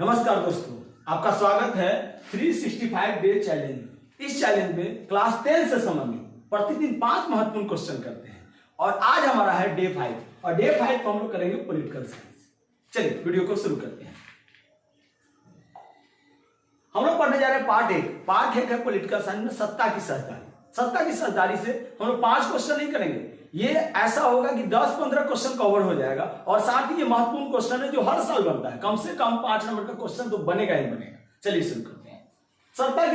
नमस्कार दोस्तों, आपका स्वागत है 365 डे चैलेंज। इस चैलेंज में क्लास 10 से संबंधित प्रतिदिन 5 महत्वपूर्ण क्वेश्चन करते हैं और आज हमारा है डे 5 और डे 5 को हम लोग करेंगे पॉलिटिकल साइंस। चलिए वीडियो को शुरू करते हैं। हम लोग पढ़ने जा रहे हैं पार्ट एक है पॉलिटिकल साइंस में सत्ता की साझेदारी। सत्ता की साझेदारी से हम लोग 5 क्वेश्चन नहीं करेंगे, ये ऐसा होगा कि 10-15 क्वेश्चन कवर हो जाएगा और साथ ही ये महत्वपूर्ण क्वेश्चन है जो हर साल बनता है। कम से कम 5 नंबर का क्वेश्चन तो बनेगा ही बनेगा। चलिए शुरू करते हैं। सत्ता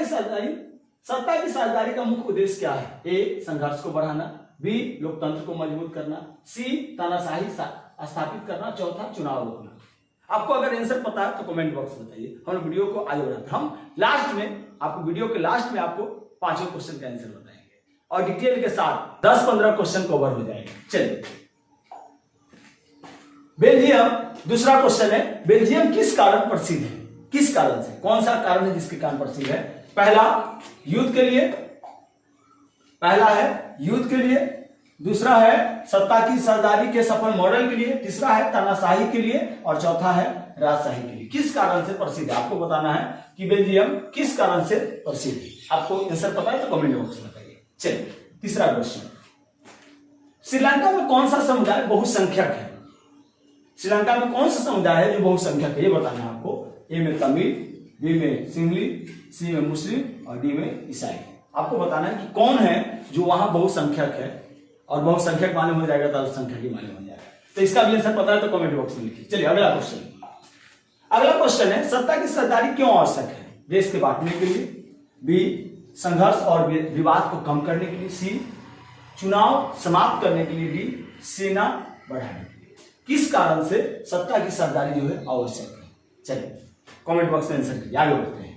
की साझेदारी का मुख्य उद्देश्य क्या है? ए, संघर्ष को बढ़ाना, बी, लोकतंत्र को मजबूत करना, सी, तानाशाही स्थापित करना, चौथा, चुनाव रोकना। आपको अगर आंसर पता है तो कमेंट बॉक्स में बताइए। हम वीडियो को आगे बढ़ाते हैं। हम लास्ट में आपको वीडियो के लास्ट में आपको 5 क्वेश्चन का आंसर बताएंगे और डिटेल के साथ 10-15 क्वेश्चन कवर हो जाएगा। चलिए, बेल्जियम, दूसरा क्वेश्चन है, बेल्जियम किस कारण प्रसिद्ध है? किस कारण से? कौन सा कारण है जिसके कारण प्रसिद्ध है? पहला युद्ध के लिए, दूसरा है सत्ता की साझेदारी के सफल मॉडल के लिए, तीसरा है तानाशाही के लिए और चौथा है राजशाही के लिए। किस कारण से प्रसिद्ध है? आपको बताना है कि बेल्जियम किस कारण से प्रसिद्ध है। आपको आंसर पता है तो कमेंट बॉक्स में बताइए। चलिए, तीसरा क्वेश्चन, श्रीलंका में कौन सा समुदाय बहुसंख्यक है? श्रीलंका में कौन सा समुदाय है जो बहुसंख्यक है? ये बताना है आपको। ए में तमिल, बी में सिंगली, सी में मुस्लिम और डी में ईसाई। आपको बताना है कि कौन है जो वहां बहुसंख्यक है और बहुसंख्यक मालूम हो जाएगा तो अल्पसंख्यक ही मालूम हो जाएगा। तो इसका भी आंसर पता है तो कमेंट बॉक्स में लिखिए। चलिए अगला क्वेश्चन है, सत्ता की साझेदारी क्यों आवश्यक है? देश के बांटने के लिए, बी, संघर्ष और विवाद को कम करने के लिए, सी, चुनाव समाप्त करने के लिए, डी, सेना बढ़ाने के लिए। किस कारण से सत्ता की साझेदारी जो है आवश्यक है? चलिए कमेंट बॉक्स में आंसर कीजिए। आगे बढ़ते हैं।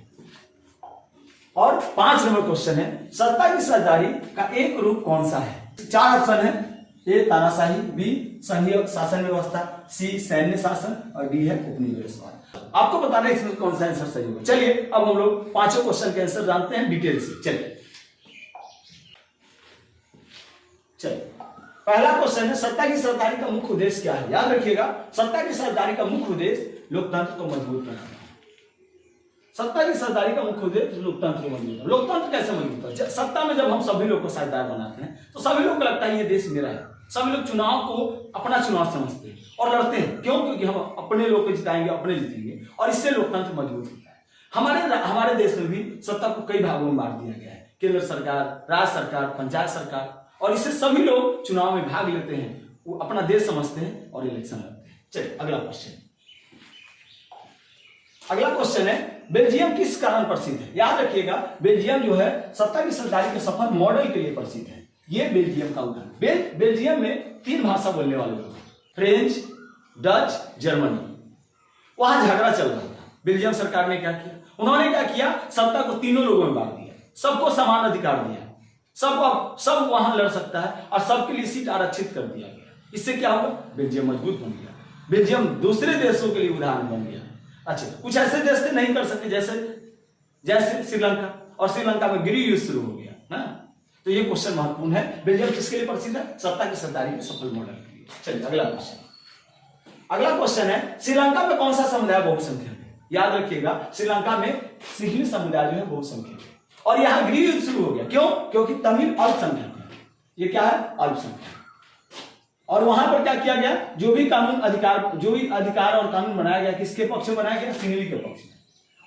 और 5 नंबर क्वेश्चन है, सत्ता की साझेदारी का एक रूप कौन सा है? 4 ऑप्शन है। ए, तानाशाही, बी, संघीय शासन व्यवस्था, सी, सैन्य शासन और डी है उपनिवेशवाद। आपको बताना है इसमें कौन सा आंसर सही होगा। चलिए अब हम लोग 5 क्वेश्चन के आंसर जानते हैं डिटेल से। चलिए पहला क्वेश्चन है, सत्ता की साझेदारी का मुख्य उद्देश्य क्या है? याद रखिएगा, सत्ता की साझेदारी का मुख्य उद्देश्य लोकतंत्र को मजबूत बनाना। सत्ता की साझेदारी का मुख्य उद्देश्य लोकतंत्र को मजबूत करना। लोकतंत्र कैसे मजबूत होता है? सत्ता में जब हम सभी लोग को साझेदार बनाते हैं तो सभी लोग को लगता है ये देश मेरा है। सभी लोग चुनाव को अपना चुनाव समझते हैं और लड़ते हैं। क्यों? क्योंकि हम अपने लोग को जिताएंगे, अपने जीतेंगे और इससे लोकतंत्र मजबूत होता है। हमारे देश में भी सत्ता को कई भागों में बांट दिया गया है। केंद्र सरकार, राज्य सरकार, पंचायत सरकार, और इससे सभी लोग चुनाव में भाग लेते हैं, वो अपना देश समझते हैं और इलेक्शन लड़ते हैं। चलिए अगला क्वेश्चन है, बेल्जियम किस कारण प्रसिद्ध है? याद रखिएगा, बेल्जियम जो है सत्ता की साझेदारी के सफल मॉडल के लिए प्रसिद्ध है। ये बेल्जियम का उदाहरण। बेल्जियम में 3 भाषा बोलने वाले लोग, फ्रेंच, डच, जर्मनी। वहां झगड़ा चल रहा था। बेल्जियम सरकार ने क्या किया? उन्होंने क्या किया? सत्ता को तीनों लोगों में बांट दिया, सबको समान अधिकार दिया, सब वहां लड़ सकता है और सबके लिए सीट आरक्षित कर दिया गया। इससे क्या होगा? बेल्जियम मजबूत बन गया। बेल्जियम दूसरे देशों के लिए उदाहरण बन गया। अच्छा, कुछ ऐसे देश थे नहीं कर सकते, जैसे श्रीलंका, और श्रीलंका में गृह युद्ध शुरू हो गया ना। तो ये क्वेश्चन महत्वपूर्ण है। बेल्जियम किसके लिए प्रसिद्ध है? सत्ता की साझेदारी के सफल मॉडल के लिए। चलिए अगला क्वेश्चन है, श्रीलंका में कौन सा समुदाय बहुसंख्यक है? याद रखिएगा, श्रीलंका में सिंहली समुदाय जो है बहुसंख्यक है और यहाँ गृह युद्ध शुरू हो गया। क्यों? क्योंकि तमिल अल्पसंख्यक है। ये क्या है? अल्पसंख्यक। और वहां पर क्या किया गया? जो भी अधिकार और कानून बनाया गया, किसके पक्ष में बनाया गया? सिंहली के पक्ष में।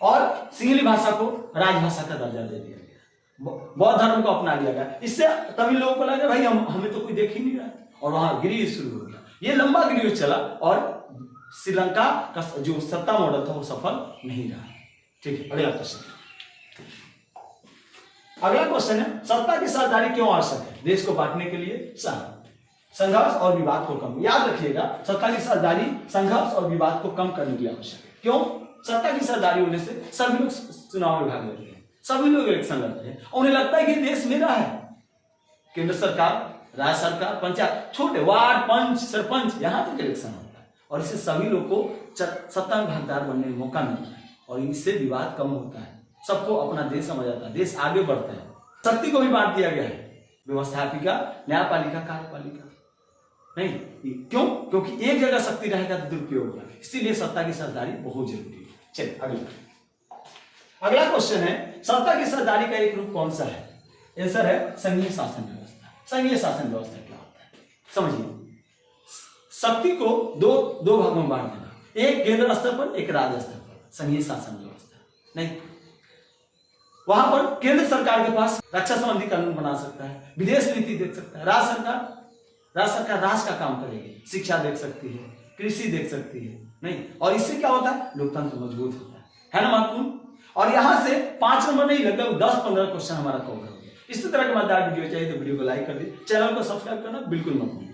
और सिंहली भाषा को राजभाषा का दर्जा दे दिया गया, बौद्ध धर्म को अपना लिया गया। इससे तमिल लोगों को लगा भाई हमें तो कोई देख ही नहीं रहा है और वहां गृह युद्ध शुरू हो गया। ये लंबा गृह युद्ध चला और श्रीलंका का जो सत्ता मॉडल था वो सफल नहीं रहा। ठीक है, अगला क्वेश्चन है, सत्ता की साझेदारी क्यों आवश्यक है? देश को बांटने के लिए, संघर्ष और विवाद को कम। याद रखिएगा, सत्ता की साझेदारी संघर्ष और विवाद को कम करने के लिए आवश्यक है। क्यों? सत्ता की साझेदारी होने से सभी लोग चुनाव में भाग लेते हैं, सभी लोग इलेक्शन लड़ते हैं, उन्हें लगता है कि देश मेरा है। केंद्र सरकार, राज्य सरकार, पंचायत, छोटे वार्ड, पंच, सरपंच, यहां तक इलेक्शन होता है और इससे सभी लोग को सत्ता में भागीदार बनने में मौका मिलता है और इससे विवाद कम होता है। सबको अपना देश समझ आता है, देश आगे बढ़ता है। शक्ति को भी बांट दिया गया है, व्यवस्थापिका, न्यायपालिका, कार्यपालिका। नहीं, क्यों? क्योंकि एक जगह शक्ति रहेगा तो दुरुपयोग होगा। इसीलिए सत्ता की साझेदारी बहुत जरूरी है। चलिए अगला क्वेश्चन है, सत्ता की सरदारी का एक रूप कौन सा है? आंसर है संघीय शासन व्यवस्था। संघीय शासन व्यवस्था क्या होता है समझिए। शक्ति को दो भागों में बांट देना, एक केंद्र स्तर पर, एक राज्य स्तर पर, संघीय शासन व्यवस्था। नहीं, वहां पर केंद्र सरकार के पास रक्षा संबंधी कानून बना सकता है, विदेश नीति देख सकता है। राज्य सरकार राष्ट्र का काम करेगी, शिक्षा देख सकती है, कृषि देख सकती है। नहीं, और इससे क्या होता है, लोकतंत्र मजबूत होता है ना महत्वपूर्ण। और यहां से 5 नंबर नहीं, लगभग 10-15 क्वेश्चन हमारा कवर हो गया। इसी तरह के मजेदार वीडियो चाहिए तो वीडियो को लाइक कर दीजिए, चैनल को सब्सक्राइब करना बिल्कुल मत भूलिए।